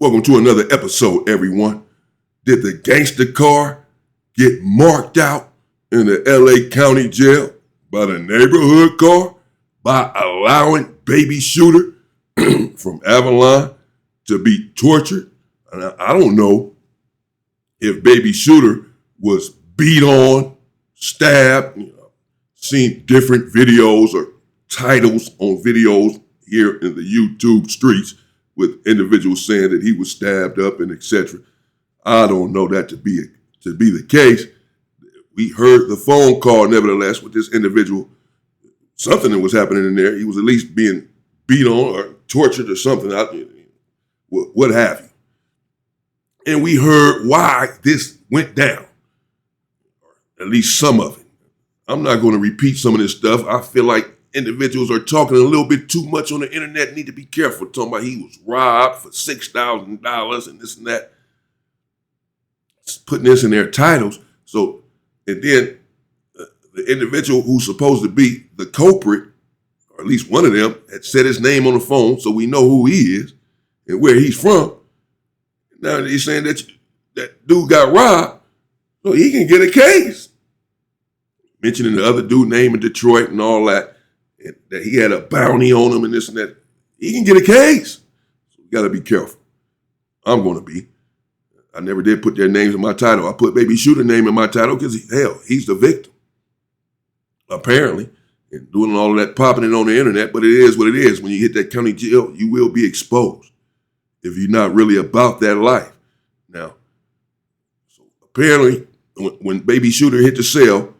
Welcome to another episode, everyone. Did the gangster car get marked out in the LA County Jail by the neighborhood car by allowing baby shooter from Avalon to be tortured? And I don't know if baby shooter was beat on, stabbed, seen different videos or titles on videos here in the YouTube streets with individuals saying that he was stabbed up and etc. I don't know that to be the case. We heard the phone call, nevertheless, with this individual. Something that was happening in there. He was at least being beat on or tortured or something, what have you. And we heard why this went down, or at least some of it. I'm not going to repeat some of this stuff. I feel like individuals are talking a little bit too much on the internet. Need to be careful. Talking about he was robbed for $6,000 and this and that. Just putting this in their titles. So, and then the individual who's supposed to be the culprit, or at least one of them, had said his name on the phone, so we know who he is and where he's from. Now he's saying that dude got robbed, so he can get a case. Mentioning the other dude name in Detroit and all that. And that he had a bounty on him and this and that. He can get a case. So you got to be careful. I'm going to be. I never did put their names in my title. I put baby shooter name in my title because, he's the victim. Apparently. And doing all of that, popping it on the internet. But it is what it is. When you hit that county jail, you will be exposed if you're not really about that life. Now, so apparently, when baby shooter hit the cell,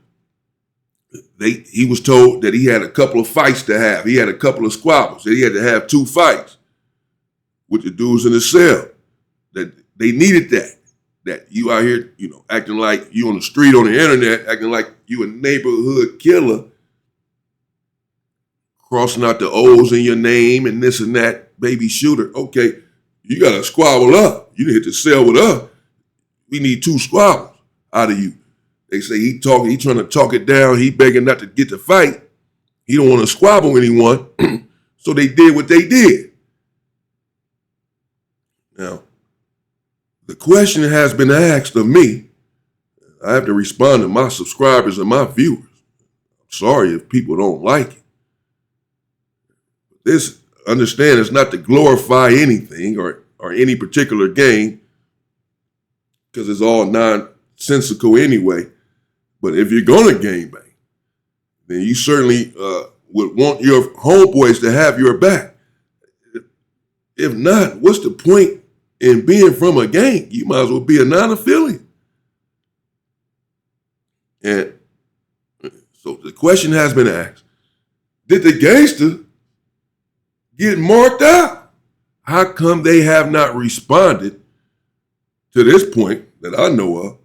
he was told that he had a couple of fights to have. He had a couple of squabbles. That he had to have 2 fights with the dudes in the cell. That they needed that. That you out here, acting like you on the street on the internet, acting like you a neighborhood killer, crossing out the O's in your name and this and that, baby shooter. Okay, you got to squabble up. You didn't hit the cell with us. We need 2 squabbles out of you. They say he trying to talk it down. He begging not to get to fight. He don't want to squabble anyone. So they did what they did. Now, the question has been asked of me. I have to respond to my subscribers and my viewers. I'm sorry if people don't like it. This, understand, is not to glorify anything or any particular game, because it's all nonsensical anyway. But if you're going to gangbang, then you certainly would want your homeboys to have your back. If not, what's the point in being from a gang? You might as well be a non-affiliate. And so the question has been asked, did the gangster get marked out? How come they have not responded to this point that I know of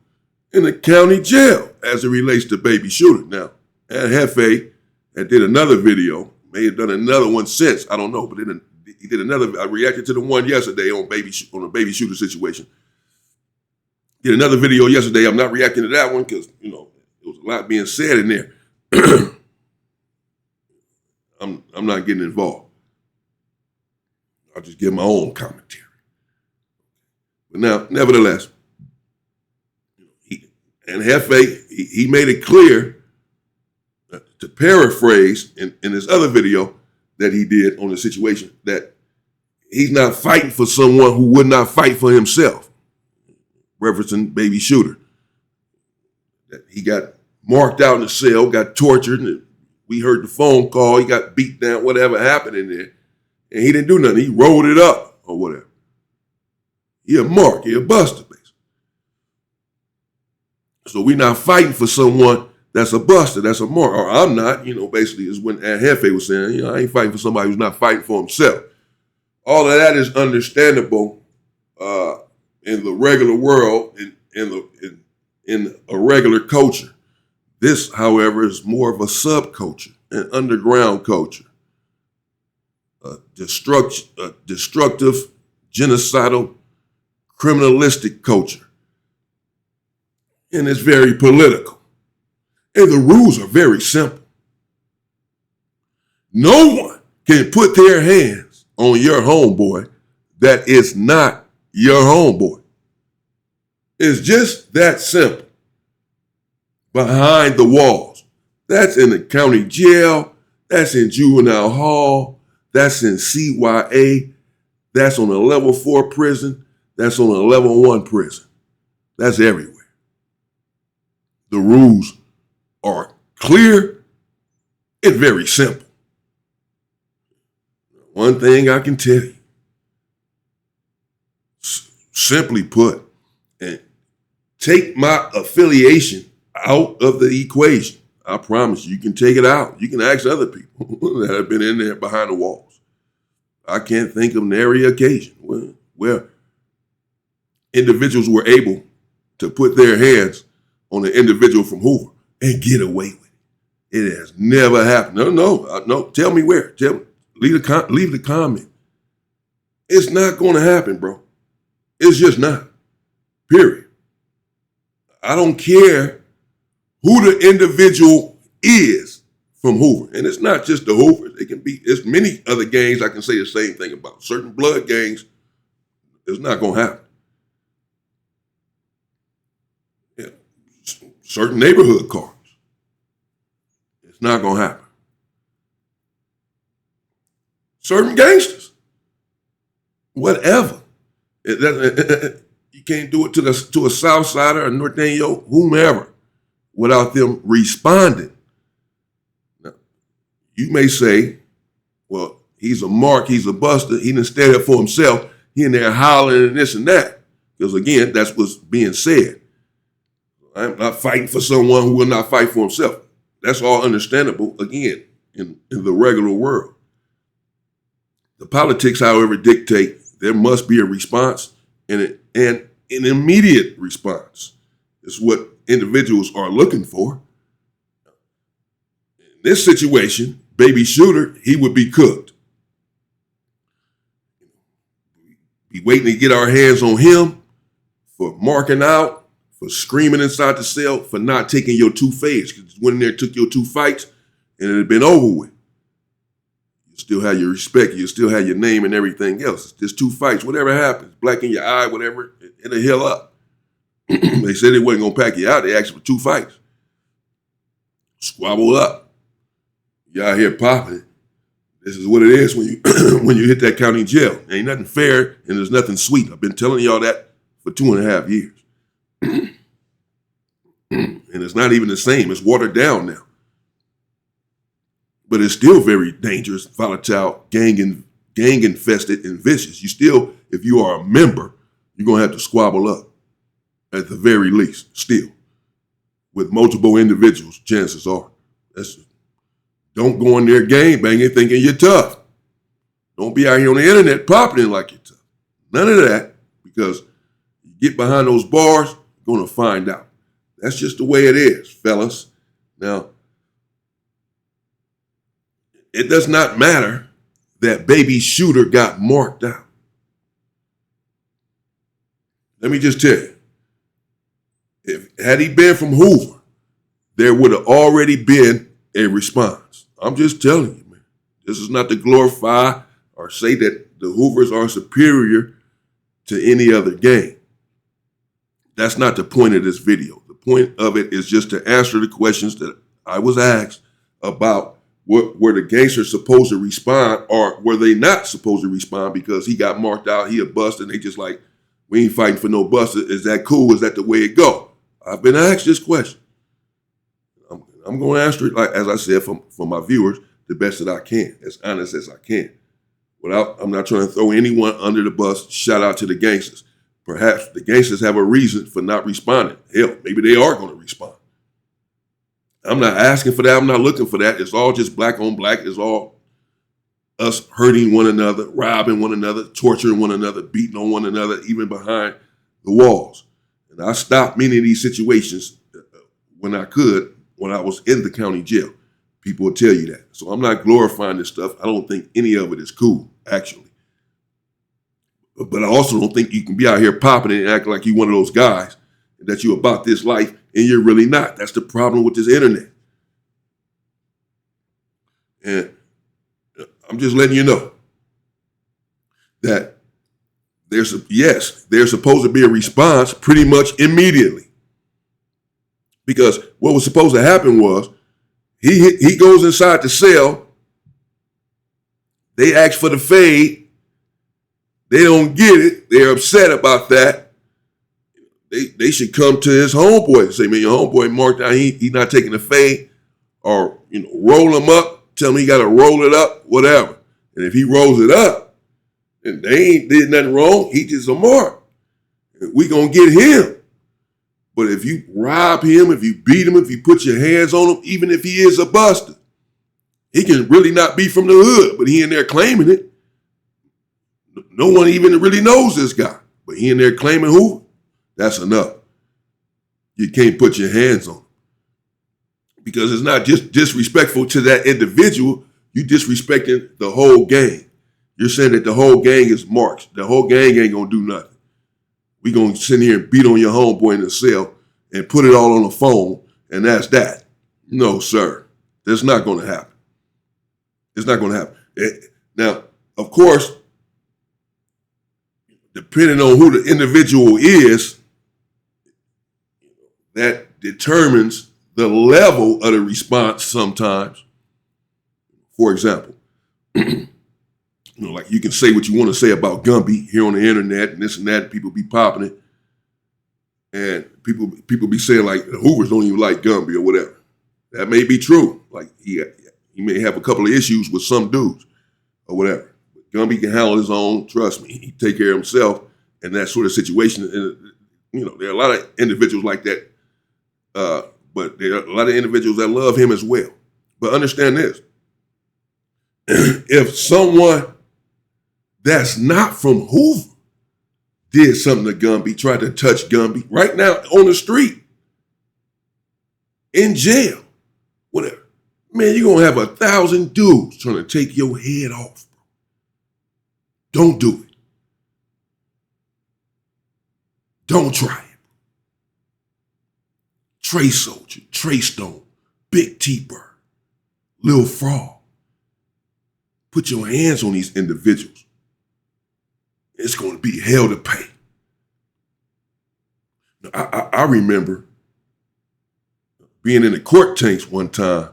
in the county jail as it relates to baby shooter? Now, and Hefe had did another video, may have done another one since, I don't know, but he did another. I reacted to the one yesterday on the baby shooter situation. Did another video yesterday. I'm not reacting to that one because, there was a lot being said in there. I'm not getting involved. I'll just give my own commentary. But now, nevertheless, and Hefe, he made it clear, to paraphrase in his other video that he did on the situation, that he's not fighting for someone who would not fight for himself, referencing baby shooter. That he got marked out in the cell, got tortured, and we heard the phone call, he got beat down, whatever happened in there, and he didn't do nothing. He rolled it up or whatever. He a mark, he a buster, basically. So we're not fighting for someone that's a buster, that's a mark, or I'm not, basically is when Hefe was saying, I ain't fighting for somebody who's not fighting for himself. All of that is understandable in the regular world, in a regular culture. This, however, is more of a subculture, an underground culture, a destructive, genocidal, criminalistic culture. And it's very political. And the rules are very simple. No one can put their hands on your homeboy that is not your homeboy. It's just that simple. Behind the walls. That's in the county jail. That's in juvenile hall. That's in CYA. That's on a level 4 prison. That's on a level 1 prison. That's everywhere. The rules are clear and very simple. One thing I can tell you, simply put, and take my affiliation out of the equation. I promise you can take it out. You can ask other people that have been in there behind the walls. I can't think of nary occasion where individuals were able to put their hands on an individual from Hoover and get away with it. It has never happened. No. Tell me where. Tell me. Leave the comment. It's not going to happen, bro. It's just not. Period. I don't care who the individual is from Hoover. And it's not just the Hoovers. There's many other gangs I can say the same thing about. Certain blood gangs, it's not going to happen. Yeah. Certain neighborhood cars, it's not going to happen. Certain gangsters, whatever. You can't do it to a South Sider, a Norteño, whomever, without them responding. Now, you may say, well, he's a mark, he's a buster, he didn't stand up for himself, he in there hollering and this and that. Because again, that's what's being said. I'm not fighting for someone who will not fight for himself. That's all understandable, again, in the regular world. The politics, however, dictate there must be a response, and an immediate response is what individuals are looking for. In this situation, baby shooter, he would be cooked. Be waiting to get our hands on him for marking out, for screaming inside the cell, for not taking your 2 fades. Because went in there, took your 2 fights, and it had been over with. You still have your respect, you still have your name and everything else. It's just 2 fights, whatever happens, black in your eye, whatever, it'll heal up. They said they wasn't going to pack you out. They asked for 2 fights. Squabble up. You out here popping it. This is what it is when you when you hit that county jail. Ain't nothing fair and there's nothing sweet. I've been telling y'all that for 2.5 years. And it's not even the same. It's watered down now. But it's still very dangerous, volatile, gang-infested, and vicious. You still, if you are a member, you're going to have to squabble up at the very least, still. With multiple individuals, chances are. Don't go in there gangbanging thinking you're tough. Don't be out here on the internet popping it like you're tough. None of that, because you get behind those bars, you're going to find out. That's just the way it is, fellas. Now, it does not matter that baby shooter got marked out. Let me just tell you, had he been from Hoover, there would have already been a response. I'm just telling you, man. This is not to glorify or say that the Hoovers are superior to any other gang. That's not the point of this video. The point of it is just to answer the questions that I was asked about were the gangsters supposed to respond, or were they not supposed to respond because he got marked out, he a bust, and they just like, we ain't fighting for no buster. Is that cool? Is that the way it go? I've been asked this question. I'm going to answer it, like as I said, for my viewers, the best that I can, as honest as I can. I'm not trying to throw anyone under the bus. Shout out to the gangsters. Perhaps the gangsters have a reason for not responding. Hell, maybe they are going to respond. I'm not asking for that. I'm not looking for that. It's all just black on black. It's all us hurting one another, robbing one another, torturing one another, beating on one another, even behind the walls. And I stopped many of these situations when I could, when I was in the county jail. People will tell you that. So I'm not glorifying this stuff. I don't think any of it is cool, actually. But I also don't think you can be out here popping it and acting like you're one of those guys, that you're about this life, and you're really not. That's the problem with this internet. And I'm just letting you know that there's supposed to be a response pretty much immediately. Because what was supposed to happen was he goes inside the cell. They ask for the fade. They don't get it. They're upset about that. They should come to his homeboy and say, man, your homeboy marked out, he's not taking the fade. Or, roll him up, tell him he got to roll it up, whatever. And if he rolls it up, and they ain't did nothing wrong, he just a mark. We gonna get him. But if you rob him, if you beat him, if you put your hands on him, even if he is a buster, he can really not be from the hood, but he in there claiming it. No one even really knows this guy, but he in there claiming who? That's enough. You can't put your hands on him. Because it's not just disrespectful to that individual, you disrespecting the whole gang. You're saying that the whole gang is marks. The whole gang ain't gonna do nothing. We gonna sit here and beat on your homeboy in the cell and put it all on the phone, and that's that. No, sir. That's not gonna happen. It's not gonna happen. Now, of course, depending on who the individual is, that determines the level of the response sometimes. For example, like you can say what you want to say about Gumby here on the internet and this and that, and people be popping it. And people be saying like the Hoovers don't even like Gumby or whatever. That may be true. Like he may have a couple of issues with some dudes or whatever. But Gumby can handle his own, trust me. He take care of himself in that sort of situation. And, there are a lot of individuals like that. But there are a lot of individuals that love him as well. But understand this. If someone that's not from Hoover did something to Gumby, tried to touch Gumby right now on the street, in jail, whatever, man, you're going to have 1,000 dudes trying to take your head off. Don't do it. Don't try it. Trey Soldier, Trey Stone, Big T-Bird, Lil Frog. Put your hands on these individuals. It's going to be hell to pay. Now, I remember being in the court tanks one time,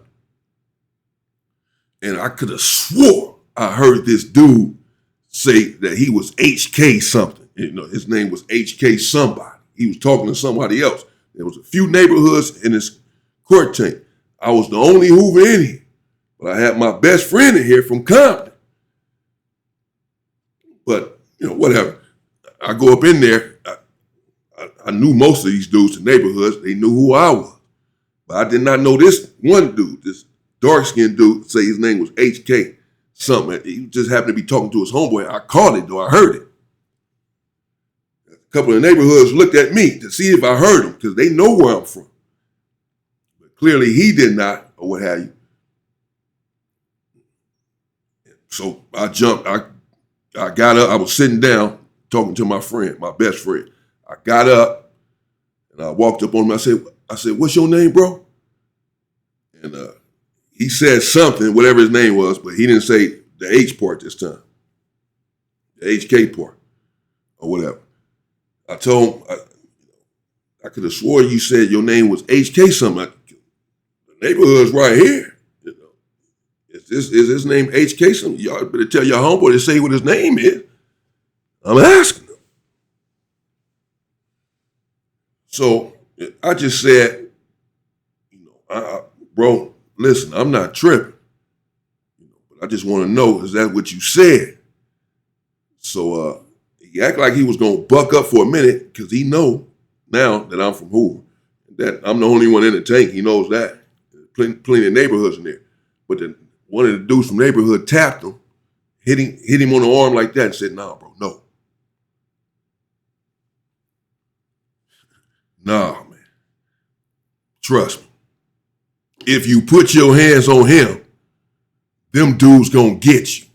and I could have swore I heard this dude say that he was HK something. His name was HK somebody. He was talking to somebody else. There was a few neighborhoods in this court tank. I was the only Hoover in here, but I had my best friend in here from Compton. But, whatever. I go up in there. I knew most of these dudes in neighborhoods. They knew who I was. But I did not know this one dude, this dark-skinned dude, say his name was HK something. He just happened to be talking to his homeboy. I caught it, though. I heard it. A couple of neighborhoods looked at me to see if I heard him because they know where I'm from. But clearly he did not, or what have you. So I jumped. I got up. I was sitting down talking to my friend, my best friend. I got up and I walked up on him. I said, what's your name, bro? And he said something, whatever his name was, but he didn't say the H part this time. The HK part or whatever. I told him, I could have swore you said your name was HK something. The neighborhood's right here. Is his name HK something? Y'all better tell your homeboy to say what his name is. I'm asking him. So I just said, bro, listen, I'm not tripping. But I just want to know, is that what you said? So he acted like he was going to buck up for a minute because he know now that I'm from Hoover. That I'm the only one in the tank. He knows that. Plenty of neighborhoods in there. But then one of the dudes from the neighborhood tapped him, hit him on the arm like that and said, nah, bro, no. Nah, man. Trust me. If you put your hands on him, them dudes gonna get you.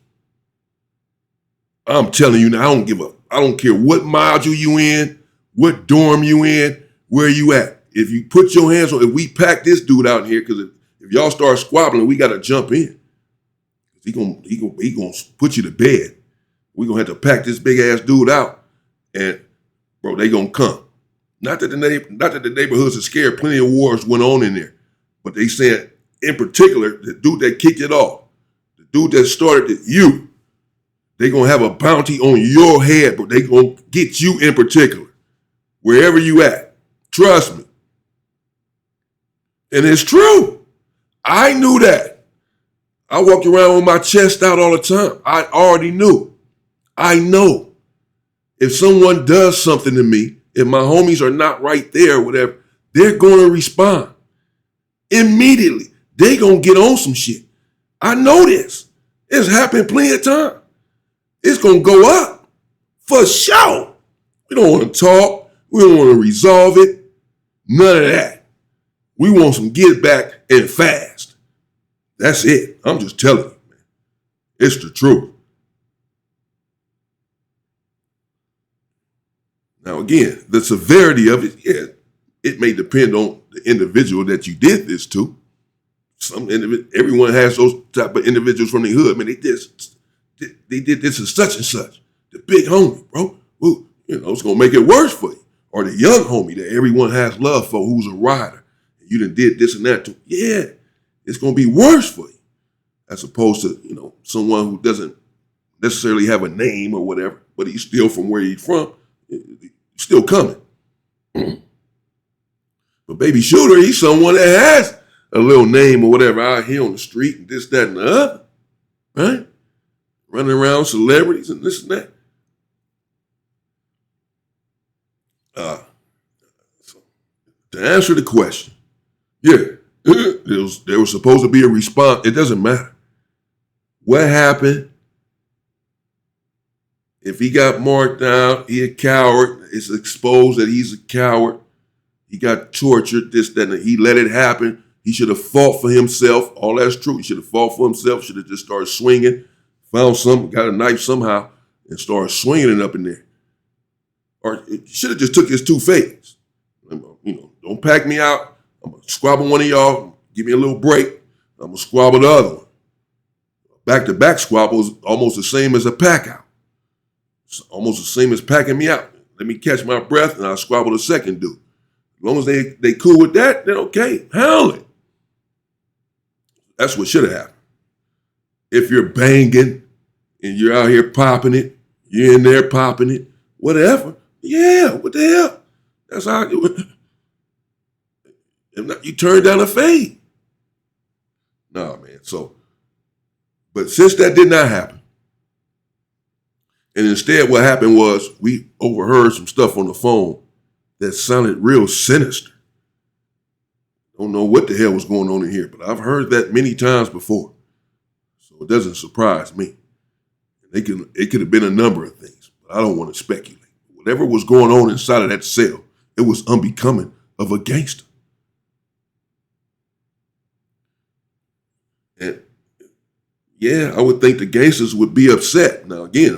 I'm telling you now, I don't care what module you in, what dorm you in, where you at. If you put your hands on, if we pack this dude out here, because if y'all start squabbling, we gotta jump in. He gonna put you to bed. We gonna have to pack this big ass dude out And bro, they gonna come. Not that the neighborhoods are scared. Plenty of wars went on in there, but they said in particular the dude that kicked it off, the dude that started it, they gonna have a bounty on your head, but they gonna get you in particular, wherever you at. Trust me. And it's true. I knew that. I walked around with my chest out all the time. I already knew. I know. If someone does something to me, if my homies are not right there or whatever, they're going to respond. Immediately. They going to get on some shit. I know this. It's happened plenty of time. It's going to go up. For sure. We don't want to talk. We don't want to resolve it. None of that. We want some get back and fast. That's it. I'm just telling you, man. It's the truth. Now, again, the severity of it, yeah, it may depend on the individual that you did this to. Everyone has those type of individuals from the hood. Man, they did this to such and such. The big homie, bro. Well, it's going to make it worse for you. Or the young homie that everyone has love for who's a rider. You done did this and that to. Yeah, it's going to be worse for you. As opposed to, someone who doesn't necessarily have a name or whatever, but he's still from where he's from. Still coming. But Baby Shooter, he's someone that has a little name or whatever out here on the street and this, that, and the other. Right? Running around celebrities and this and that. So to answer the question, yeah, there was supposed to be a response. It doesn't matter. What happened? If he got marked out, he a coward. It's exposed that he's a coward. He got tortured, this, that, and he let it happen. He should have fought for himself. All that's true. He should have fought for himself. Should have just started swinging. Found something, got a knife somehow, and started swinging it up in there. Or it should have just took his 2 fades. Don't pack me out. I'm going to squabble one of y'all. Give me a little break. I'm going to squabble the other one. Back-to-back squabbles almost the same as a pack out. It's almost the same as packing me out. Let me catch my breath and I'll squabble the second dude. As long as they cool with that, then okay, handle it. That's what should have happened. If you're banging and you're out here popping it, you're in there popping it, whatever. Yeah, what the hell? That's how I do it. If not, you turn down a fade. Nah, man. But since that did not happen, and instead what happened was we overheard some stuff on the phone that sounded real sinister. Don't know what the hell was going on in here, but I've heard that many times before. So it doesn't surprise me. It could have been a number of things, but I don't want to speculate. Whatever was going on inside of that cell, it was unbecoming of a gangster. And yeah, I would think the gangsters would be upset. Now, again,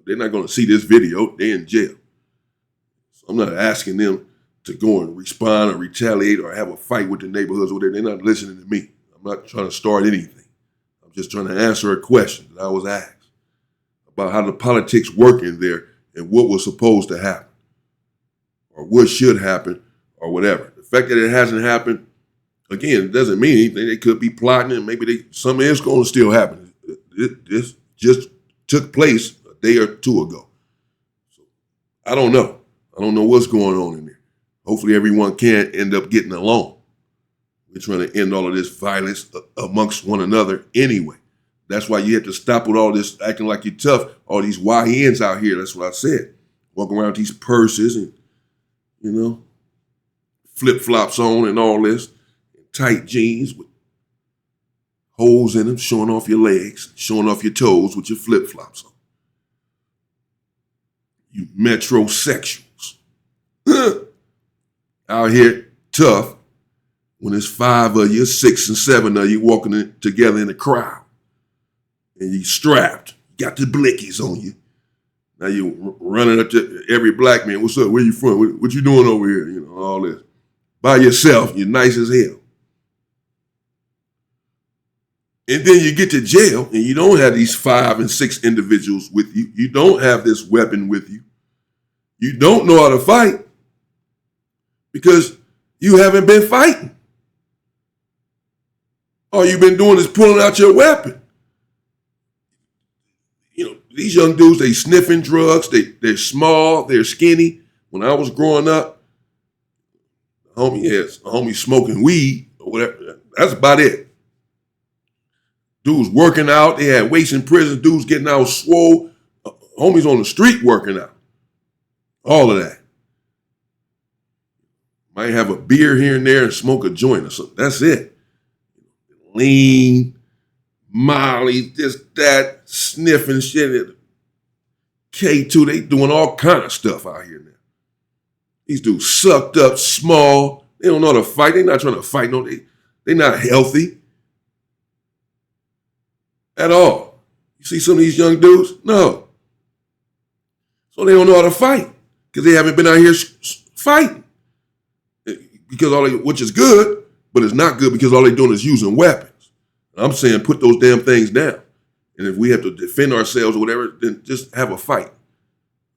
they're not going to see this video. They're in jail. So I'm not asking them to go and respond or retaliate or have a fight with the neighborhoods or whatever. They're not listening to me. I'm not trying to start anything. I'm just trying to answer a question that I was asked about how the politics work in there and what was supposed to happen or what should happen or whatever. The fact that it hasn't happened, again, it doesn't mean anything. They could be plotting and maybe something is going to still happen. This just took place a day or 2 ago. So I don't know. I don't know what's going on in there. Hopefully everyone can end up getting along. We're trying to end all of this violence amongst one another anyway. That's why you have to stop with all this acting like you're tough, all these YNs out here. That's what I said. Walking around with these purses and, flip-flops on and all this. Tight jeans with holes in them, showing off your legs, showing off your toes with your flip-flops on. You metrosexuals. Out here tough when there's 5 of you, 6 and 7 of you walking together in a crowd. And you strapped, got the blickies on you. Now you running up to every black man. What's up? Where you from? What you doing over here? All this. By yourself, you're nice as hell. And then you get to jail and you don't have these 5 and 6 individuals with you. You don't have this weapon with you. You don't know how to fight because you haven't been fighting. All you've been doing is pulling out your weapon. These young dudes, they sniffing drugs. They're small. They're skinny. When I was growing up, a homie smoking weed or whatever. That's about it. Dudes working out. They had weights in prison. Dudes getting out swole. Homies on the street working out. All of that. Might have a beer here and there and smoke a joint or something. That's it. Lean, Molly, this, that, sniffing shit. K2, they doing all kind of stuff out here now. These dudes sucked up, small. They don't know how to fight. They're not trying to fight. No, they're not healthy at all. You see some of these young dudes? No. So they don't know how to fight because they haven't been out here fighting. Which is good, but it's not good because all they're doing is using weapons. I'm saying put those damn things down. And if we have to defend ourselves or whatever, then just have a fight.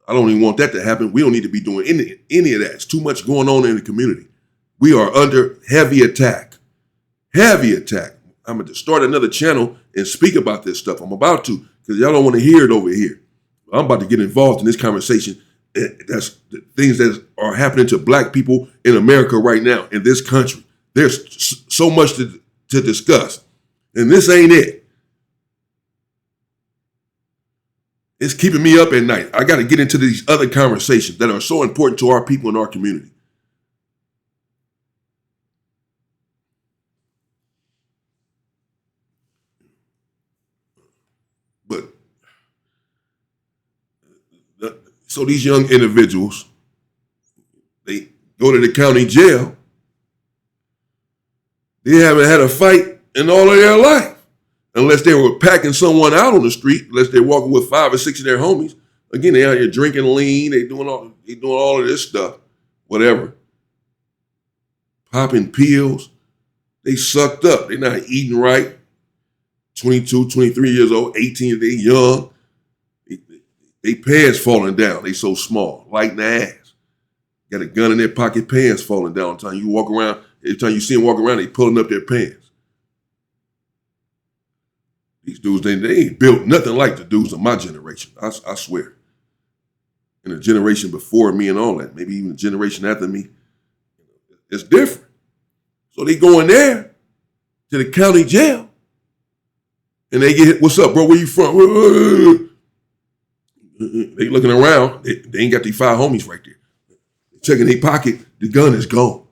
I don't even want that to happen. We don't need to be doing any of that. It's too much going on in the community. We are under heavy attack. Heavy attack. I'm going to start another channel and speak about this stuff. I'm about to because y'all don't want to hear it over here. I'm about to get involved in this conversation. That's the things that are happening to black people in America right now, in this country. There's so much to discuss. And this ain't it. It's keeping me up at night. I got to get into these other conversations that are so important to our people in our community. But so these young individuals, they go to the county jail. They haven't had a fight in all of their life. Unless they were packing someone out on the street, unless they're walking with 5 or 6 of their homies. Again, they out here drinking lean, they doing all of this stuff, whatever. Popping pills. They sucked up. They're not eating right. 22, 23 years old, 18, they young. They pants falling down. They so small, light in the ass. Got a gun in their pocket, pants falling down. Every time you walk around, every time you see them walk around, they pulling up their pants. These dudes, they ain't built nothing like the dudes of my generation. I swear. And the generation before me and all that, maybe even the generation after me, it's different. So they go in there to the county jail and they get hit. What's up, bro? Where you from? They looking around. They ain't got these 5 homies right there. Checking their pocket. The gun is gone.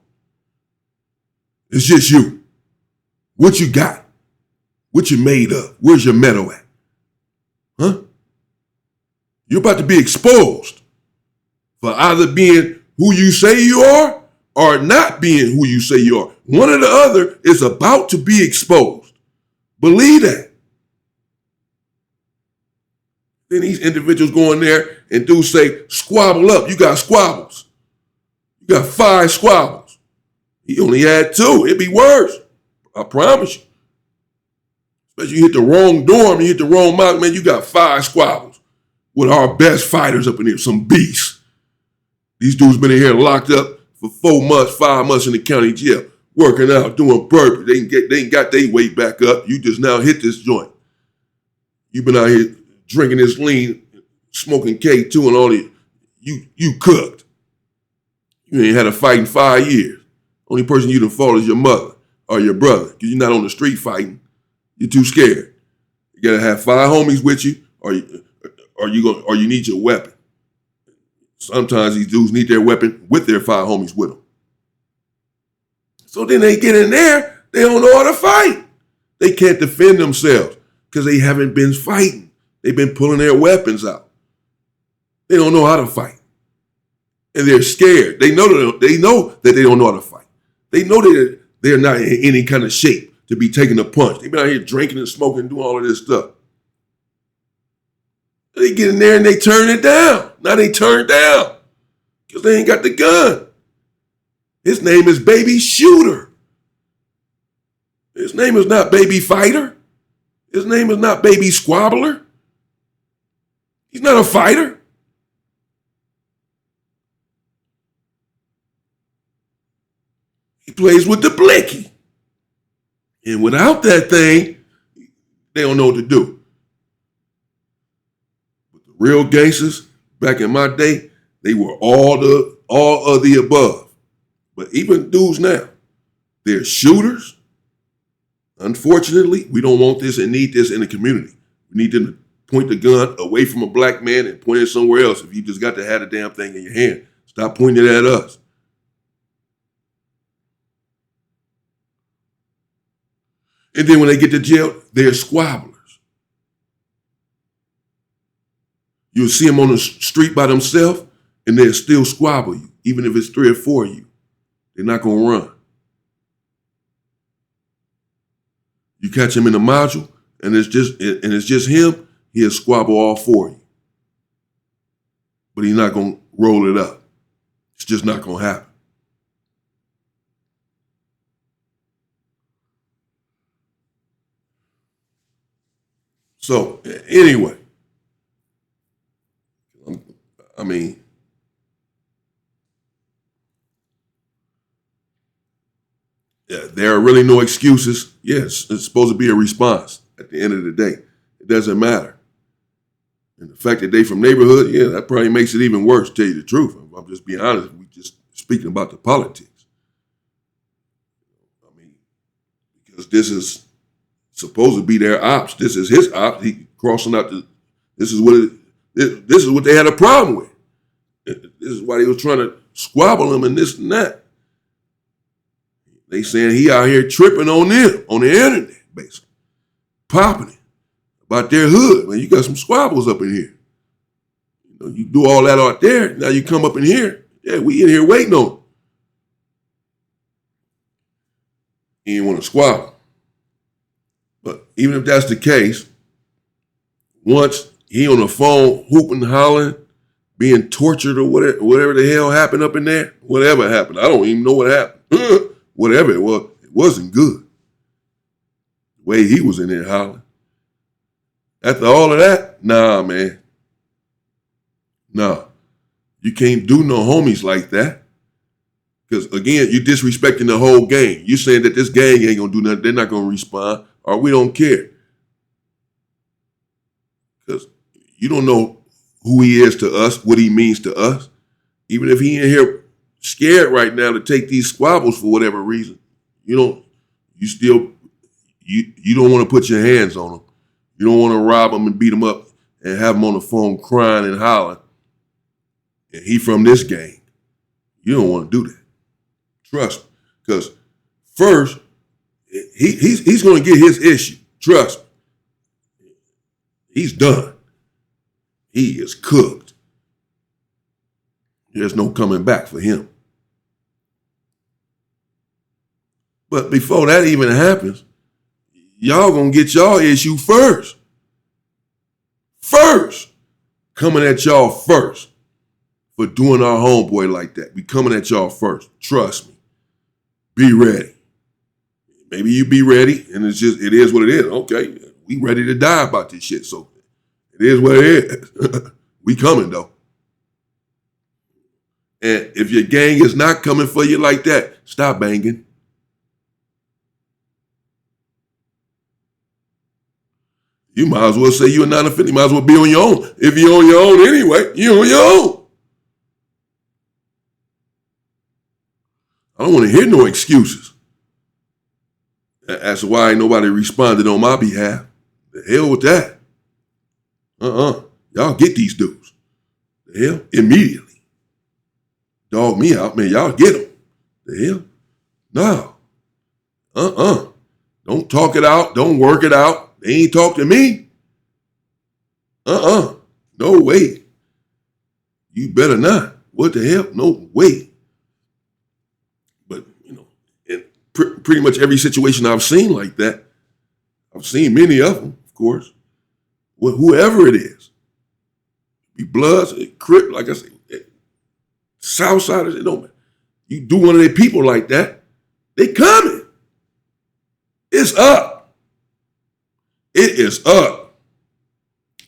It's just you. What you got? What you made of? Where's your metal at? Huh? You're about to be exposed for either being who you say you are or not being who you say you are. One or the other is about to be exposed. Believe that. Then these individuals go in there and do say, squabble up. You got squabbles. You got 5 squabbles. He only had 2. It'd be worse. I promise you. Especially you hit the wrong dorm, you hit the wrong mouth, man, you got 5 squabbles with our best fighters up in here, some beasts. These dudes been in here locked up for 4 months, 5 months in the county jail, working out, doing burpees. They ain't got their weight back up. You just now hit this joint. You been out here drinking this lean, smoking K2 and all that. You cooked. You ain't had a fight in 5 years. Only person you done fought is your mother or your brother because you're not on the street fighting. You're too scared. You gotta have 5 homies with you, or you need your weapon. Sometimes these dudes need their weapon with their 5 homies with them. So then they get in there, they don't know how to fight. They can't defend themselves because they haven't been fighting. They've been pulling their weapons out. They don't know how to fight. And they're scared. They know that they don't know how to fight. They know that they're not in any kind of shape to be taking a punch. They've been out here drinking and smoking and doing all of this stuff. They get in there and they turn it down. Now they turn down because they ain't got the gun. His name is Baby Shooter. His name is not Baby Fighter. His name is not Baby Squabbler. He's not a fighter. He plays with the blicky. And without that thing, they don't know what to do. But the real gangsters, back in my day, they were all of the above. But even dudes now, they're shooters. Unfortunately, we don't want this and need this in the community. We need to point the gun away from a black man and point it somewhere else if you just got to have the damn thing in your hand. Stop pointing it at us. And then when they get to jail, they're squabblers. You'll see them on the street by themselves, and they'll still squabble you, even if it's 3 or 4 of you. They're not going to run. You catch him in a module, and it's just him, he'll squabble all 4 of you. But he's not going to roll it up. It's just not going to happen. So, anyway, I mean, yeah, there are really no excuses. Yes, it's supposed to be a response at the end of the day. It doesn't matter. And the fact that they from neighborhood, yeah, that probably makes it even worse, to tell you the truth. I'm just being honest. We just speaking about the politics. I mean, because this is supposed to be their ops. This is his ops. He crossing out this is what they had a problem with. This is why they was trying to squabble him and this and that. They saying he out here tripping on them, on the internet, basically. Popping it about their hood. Man, you got some squabbles up in here. You know, you do all that out there, now you come up in here. Yeah, we in here waiting on him. He didn't want to squabble. But even if that's the case, once he on the phone hooping, hollering, being tortured or whatever the hell happened up in there, whatever happened, I don't even know what happened. Whatever it was, it wasn't good. The way he was in there hollering. After all of that, nah, man. Nah. You can't do no homies like that. Because, again, you're disrespecting the whole gang. You're saying that this gang ain't going to do nothing. They're not going to respond, or we don't care. Because you don't know who he is to us, what he means to us. Even if he in here scared right now to take these squabbles for whatever reason, you don't want to put your hands on them. You don't want to rob them and beat them up and have them on the phone crying and hollering. And he from this gang. You don't want to do that. Trust me. Because first, he's going to get his issue. Trust me. He's done. He is cooked. There's no coming back for him. But before that even happens, y'all gonna get y'all issue first. First. Coming at y'all first for doing our homeboy like that. We coming at y'all first. Trust me. Be ready. Maybe you be ready, and it is what it is. Okay, we ready to die about this shit, so it is what it is. We coming, though. And if your gang is not coming for you like that, stop banging. You might as well say you're not offended. You might as well be on your own. If you're on your own anyway, you're on your own. I don't want to hear no excuses as to why ain't nobody responded on my behalf. The hell with that. Y'all get these dudes. The hell? Immediately. Dog me out, man. Y'all get them. The hell? No. Don't talk it out. Don't work it out. They ain't talk to me. No way. You better not. What the hell? No way. But, in pretty much every situation I've seen like that, I've seen many of them, of course. Whoever it is. Be Bloods, Crip, like I said, Southsiders, it don't matter. You do one of their people like that, they coming. It's up. It is up.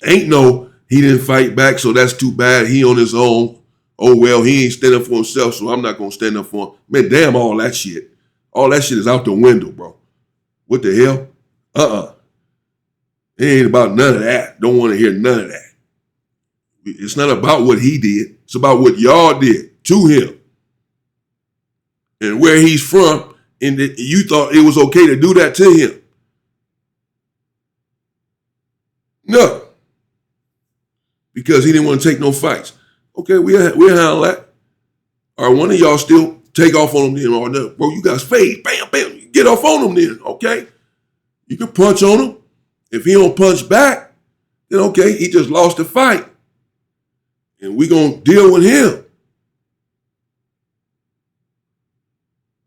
Ain't no, he didn't fight back, so that's too bad. He on his own. Oh, well, he ain't standing for himself, so I'm not going to stand up for him. Man, damn all that shit. All that shit is out the window, bro. What the hell? It ain't about none of that. Don't want to hear none of that. It's not about what he did. It's about what y'all did to him. And where he's from, and you thought it was okay to do that to him. No. Because he didn't want to take no fights. Okay, we'll handle that. Or one of y'all still take off on him then. Or no, bro, you got spades. Bam, bam. Get off on him then, okay? You can punch on him. If he don't punch back, then okay, he just lost the fight. And we gonna deal with him.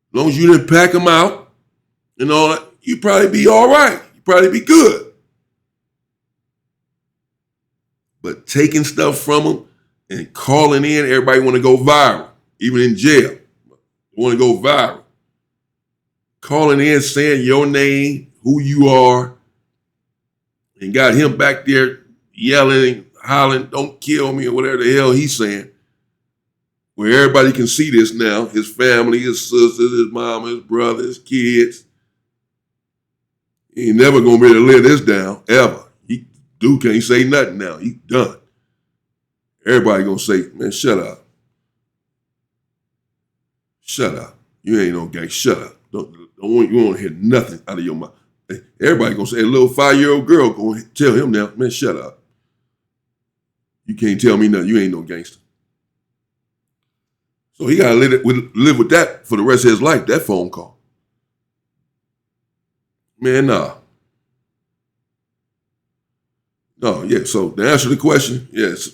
As long as you didn't pack him out and all that, you probably be all right. You probably be good. But taking stuff from him and calling in, everybody want to go viral, even in jail. They want to go viral. Calling in, saying your name, who you are, and got him back there yelling, hollering, don't kill me, or whatever the hell he's saying. Where everybody can see this now, his family, his sisters, his mama, his brother, his kids. He ain't never gonna be able to live this down, ever. Dude can't say nothing now. He's done. Everybody gonna say, man, shut up. Shut up. You ain't no gang. Shut up. You won't hear nothing out of your mouth. Everybody gonna say, a little 5-year-old girl gonna tell him now, man, shut up. You can't tell me nothing. You ain't no gangster. So he gotta live with that for the rest of his life, that phone call. Man, nah. No, yeah, so to answer the question, yes,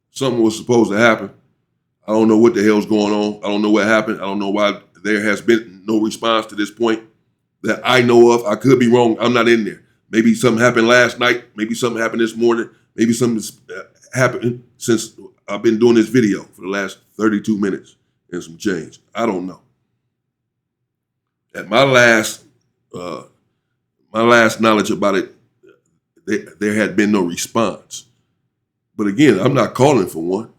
something was supposed to happen. I don't know what the hell's going on. I don't know what happened. I don't know why there has been no response to this point that I know of. I could be wrong. I'm not in there. Maybe something happened last night. Maybe something happened this morning. Maybe something's happened since I've been doing this video for the last 32 minutes and some change. I don't know. At my last knowledge about it, there had been no response. But again, I'm not calling for one.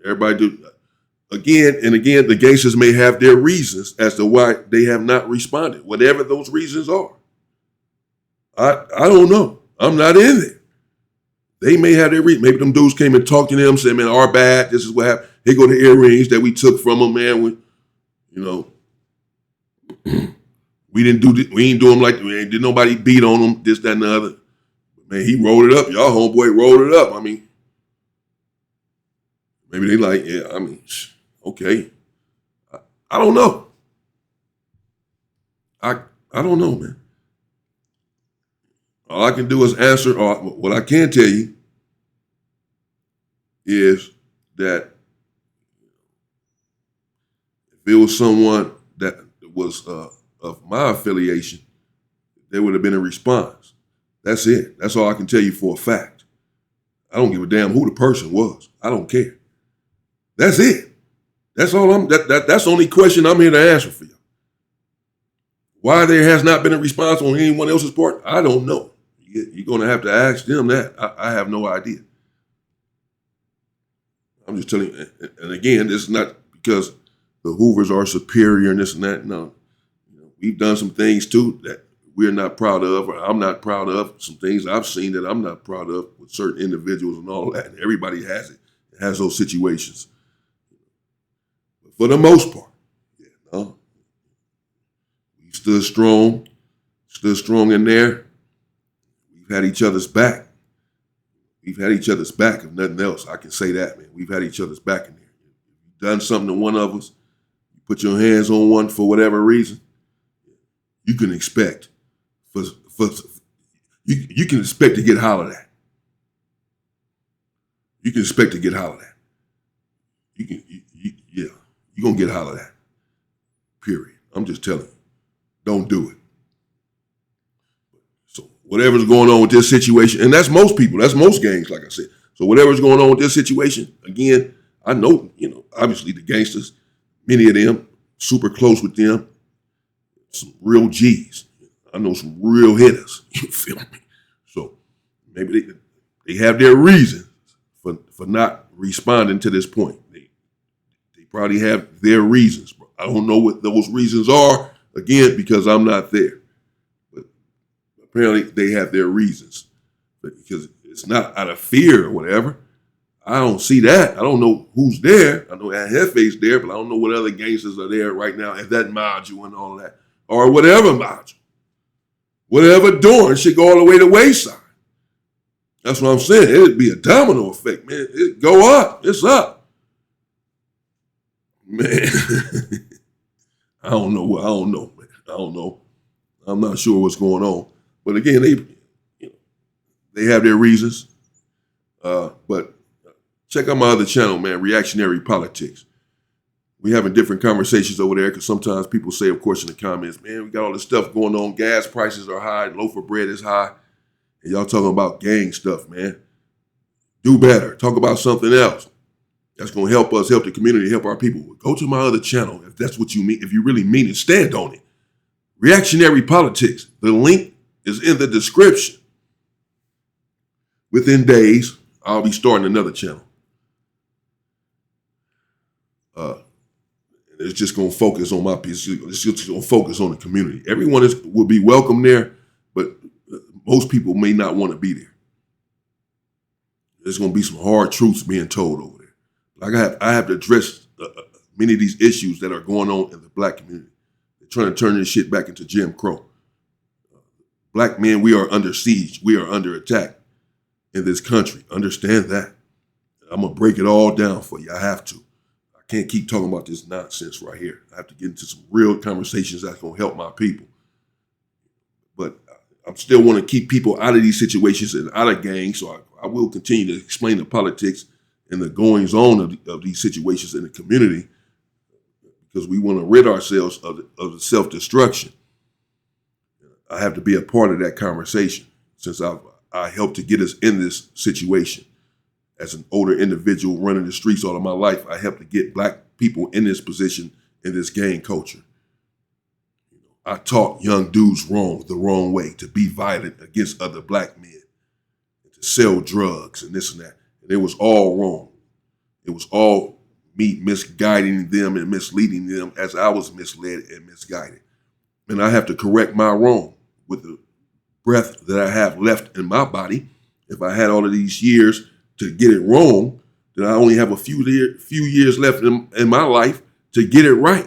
Everybody do. Again and again, the Gangstas may have their reasons as to why they have not responded, whatever those reasons are. I don't know. I'm not in there. They may have their reason. Maybe them dudes came and talked to them, said, man, our bad. This is what happened. Here go the earrings that we took from them, man. We didn't do them like, did nobody beat on them, this, that, and the other. Man, he rolled it up. Y'all homeboy rolled it up. I mean, maybe they like, yeah, I mean, okay. I don't know. I don't know, man. All I can do is answer, or what I can tell you is that if it was someone that was of my affiliation, there would have been a response. That's it. That's all I can tell you for a fact. I don't give a damn who the person was. I don't care. That's it. That's all that's the only question I'm here to answer for you. Why there has not been a response on anyone else's part, I don't know. You're going to have to ask them that. I have no idea. I'm just telling you, and again, this is not because the Hoovers are superior and this and that. No. We've done some things too that we're not proud of, or I'm not proud of. Some things I've seen that I'm not proud of with certain individuals and all that. And everybody has it. It has those situations. But for the most part, we stood strong in there. We've had each other's back. We've had each other's back, if nothing else. I can say that, man. We've had each other's back in there. You've done something to one of us, you put your hands on one for whatever reason, you can expect you can expect to get hollered at. You can expect to get hollered at. You're gonna get hollered at. Period. I'm just telling you. Don't do it. So whatever's going on with this situation, and that's most people, that's most gangs, like I said. So whatever's going on with this situation, again, I know, obviously the Gangstas, many of them, super close with them, some real G's. I know some real hitters. You feel me? So maybe they have their reasons for not responding to this point. They probably have their reasons, bro. I don't know what those reasons are, again, because I'm not there. But apparently they have their reasons. But because it's not out of fear or whatever. I don't see that. I don't know who's there. I know that Hefe's there, but I don't know what other gangsters are there right now at that module and all that. Or whatever module. Whatever door, it should go all the way to Wayside. That's what I'm saying. It'd be a domino effect, man. It go up. It's up. Man. I don't know, man. I don't know. I'm not sure what's going on. But again, they have their reasons. But check out my other channel, man, Reactionary Politics. We having different conversations over there because sometimes people say, of course, in the comments, man, we got all this stuff going on. Gas prices are high. Loaf of bread is high. And y'all talking about gang stuff, man. Do better. Talk about something else that's going to help us, help the community, help our people. Go to my other channel if that's what you mean. If you really mean it, stand on it. Reactionary Politics. The link is in the description. Within days, I'll be starting another channel. It's just going to focus on my piece. It's just going to focus on the community. Everyone will be welcome there, but most people may not want to be there. There's going to be some hard truths being told over there. I have to address many of these issues that are going on in the black community. They're trying to turn this shit back into Jim Crow. Black men, we are under siege. We are under attack in this country. Understand that. I'm going to break it all down for you. I have to. I can't keep talking about this nonsense right here. I have to get into some real conversations that's going to help my people. But I still want to keep people out of these situations and out of gangs, so I will continue to explain the politics and the goings on of these situations in the community because we want to rid ourselves of the self-destruction. I have to be a part of that conversation since I helped to get us in this situation. As an older individual running the streets all of my life, I helped to get black people in this position in this gang culture. I taught young dudes the wrong way, to be violent against other black men, to sell drugs and this and that. And it was all wrong. It was all me misguiding them and misleading them as I was misled and misguided. And I have to correct my wrong with the breath that I have left in my body. If I had all of these years to get it wrong, then I only have a few years left in my life to get it right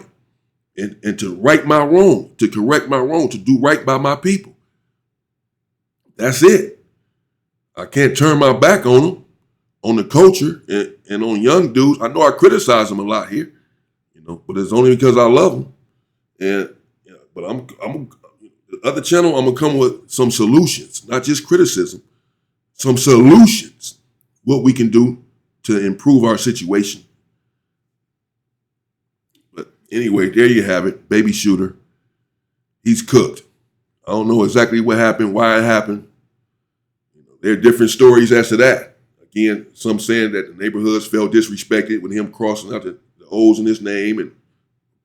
and to right my wrong, to correct my wrong, to do right by my people. That's it. I can't turn my back on them, on the culture and on young dudes. I know I criticize them a lot here, but it's only because I love them. But I'm the other channel, I'm gonna come with some solutions, not just criticism, some solutions. What we can do to improve our situation. But anyway, there you have it. Baby shooter. He's cooked. I don't know exactly what happened, why it happened. There are different stories as to that. Again, some saying that the neighborhoods felt disrespected with him crossing out the O's in his name and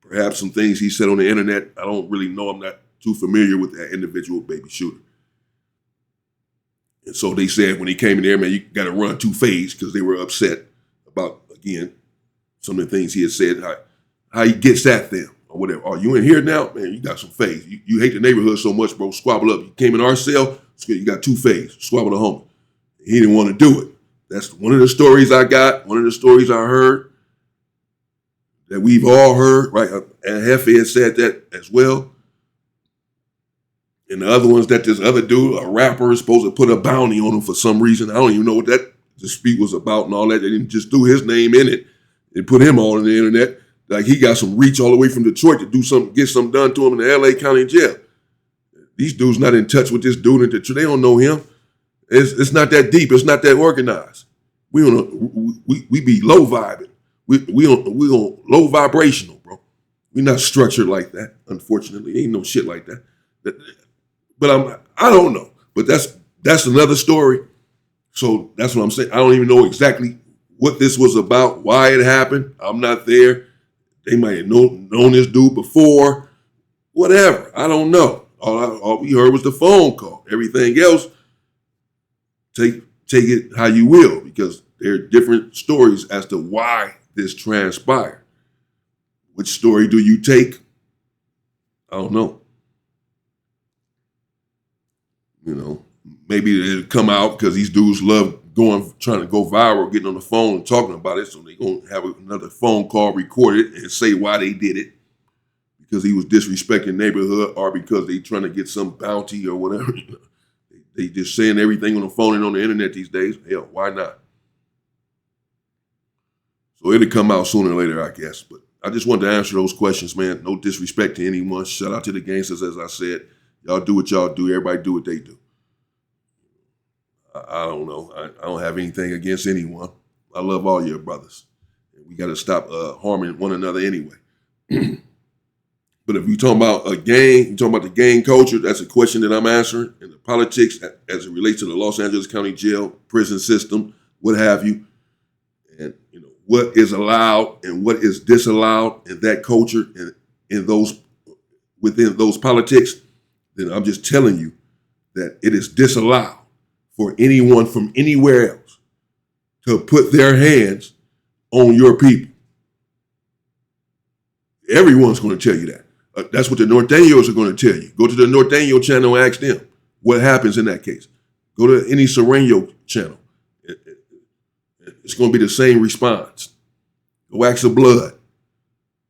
perhaps some things he said on the internet. I don't really know. I'm not too familiar with that individual baby shooter. And so they said when he came in there, man, you got to run 2 phase because they were upset about, again, some of the things he had said, how he gets at them or whatever. Are you in here now? Man, you got some phase. You hate the neighborhood so much, bro. Squabble up. You came in our cell, so you got 2 phase. Squabble the homie. He didn't want to do it. That's one of the stories I got, one of the stories I heard that we've all heard, right? And Hefe had said that as well. And the other ones that this other dude, a rapper, is supposed to put a bounty on him for some reason. I don't even know what that dispute was about and all that. They didn't just threw his name in it and put him all on the internet. Like he got some reach all the way from Detroit to do something, get something done to him in the LA County jail. These dudes not in touch with this dude in Detroit. They don't know him. It's not that deep. It's not that organized. We be low vibing. We on low vibrational, bro. We not structured like that. Unfortunately, ain't no shit like that. But I don't know. But that's another story. So that's what I'm saying. I don't even know exactly what this was about, why it happened. I'm not there. They might have known this dude before. Whatever. I don't know. All we heard was the phone call. Everything else, take it how you will, because there are different stories as to why this transpired. Which story do you take? I don't know. Maybe it'll come out because these dudes love trying to go viral, getting on the phone and talking about it. So they're going to have another phone call recorded and say why they did it. Because he was disrespecting neighborhood or because they trying to get some bounty or whatever. They just saying everything on the phone and on the internet these days. Hell, why not? So it'll come out sooner or later, I guess. But I just wanted to answer those questions, man. No disrespect to anyone. Shout out to the Gangstas, as I said. Y'all do what y'all do. Everybody do what they do. I don't know. I don't have anything against anyone. I love all your brothers. We got to stop harming one another anyway. But if you're talking about a gang, you're talking about the gang culture, that's a question that I'm answering. And the politics as it relates to the Los Angeles County Jail, prison system, what have you. And, what is allowed and what is disallowed in that culture and within those politics, then I'm just telling you that it is disallowed for anyone from anywhere else to put their hands on your people. Everyone's going to tell you that. That's what the Norteños are going to tell you. Go to the Norteño channel and ask them what happens in that case. Go to any Sereno channel. It's going to be the same response. Go ask the blood.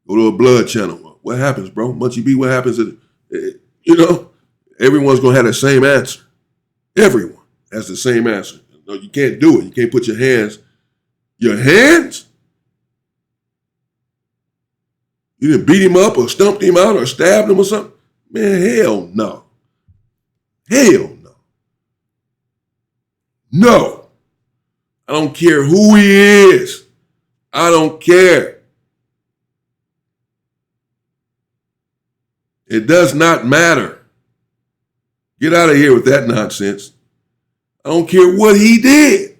Go to a blood channel. What happens, bro? Munchie B, what happens? Everyone's going to have the same answer. Everyone has the same answer. No, you can't do it. You can't put your hands. Your hands? You didn't beat him up or stumped him out or stabbed him or something? Man, hell no. Hell no. No. I don't care who he is. I don't care. It does not matter. Get out of here with that nonsense. I don't care what he did.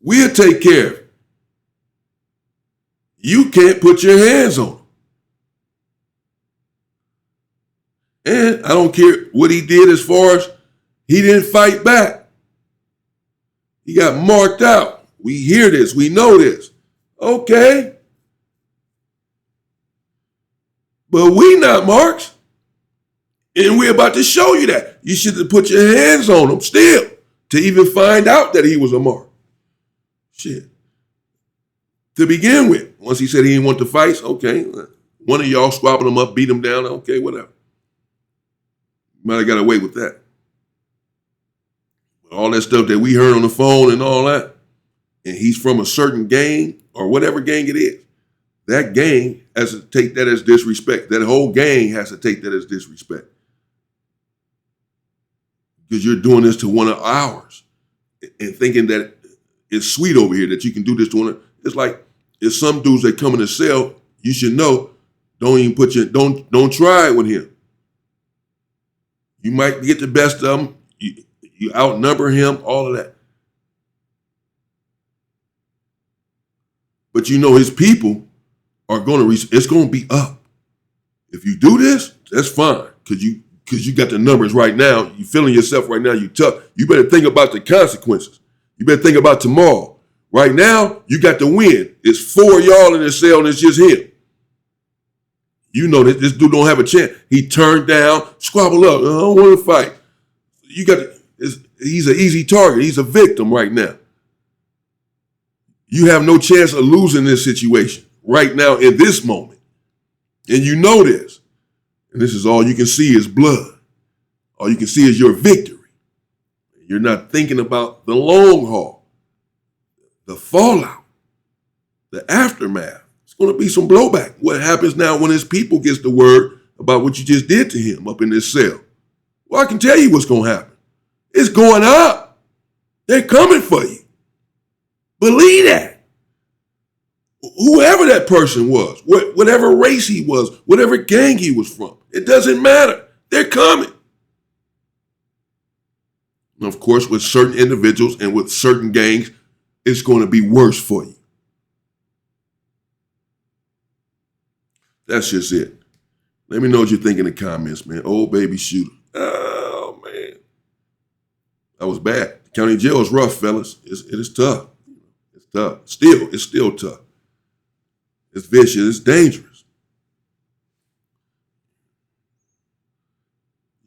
We'll take care of it. You can't put your hands on him. And I don't care what he did as far as he didn't fight back. He got marked out. We hear this. We know this. Okay. But we not marks. And we're about to show you that. You should have put your hands on him still to even find out that he was a mark. Shit. To begin with, once he said he didn't want the fights, okay. One of y'all squabbled him up, beat him down, okay, whatever. Might have got away with that. All that stuff that we heard on the phone and all that, and he's from a certain gang or whatever gang it is, that gang has to take that as disrespect. That whole gang has to take that as disrespect. Because you're doing this to one of ours and thinking that it's sweet over here that you can do this to one of, it's like if some dudes that come in the cell, you should know, don't try it with him. You might get the best of him. You outnumber him, all of that. But his people are it's going to be up. If you do this, that's fine. Because you got the numbers right now. You feeling yourself right now. You tough. You better think about the consequences. You better think about tomorrow. Right now, you got the win. It's 4 y'all in the cell and it's just him. You know that this dude don't have a chance. He turned down, squabble up. I don't want to fight. He's an easy target. He's a victim right now. You have no chance of losing this situation right now in this moment. And you know this. And this is all you can see is blood. All you can see is your victory. You're not thinking about the long haul, the fallout, the aftermath. It's going to be some blowback. What happens now when his people gets the word about what you just did to him up in this cell? Well, I can tell you what's going to happen. It's going up. They're coming for you. Believe that. Whoever that person was, whatever race he was, whatever gang he was from, it doesn't matter. They're coming. And of course, with certain individuals and with certain gangs, it's going to be worse for you. That's just it. Let me know what you think in the comments, man. Old baby shooter. Oh, man. That was bad. County jail is rough, fellas. It is tough. It's tough. tough. It's still tough. It's vicious. It's dangerous.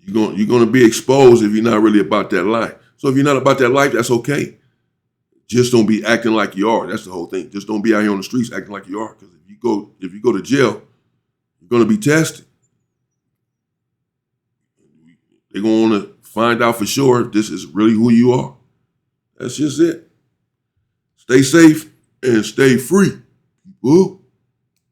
You're gonna be exposed if you're not really about that life. So if you're not about that life, that's okay. Just don't be acting like you are. That's the whole thing. Just don't be out here on the streets acting like you are. Because if you go to jail, you're gonna be tested. They're gonna want to find out for sure if this is really who you are. That's just it. Stay safe and stay free, people.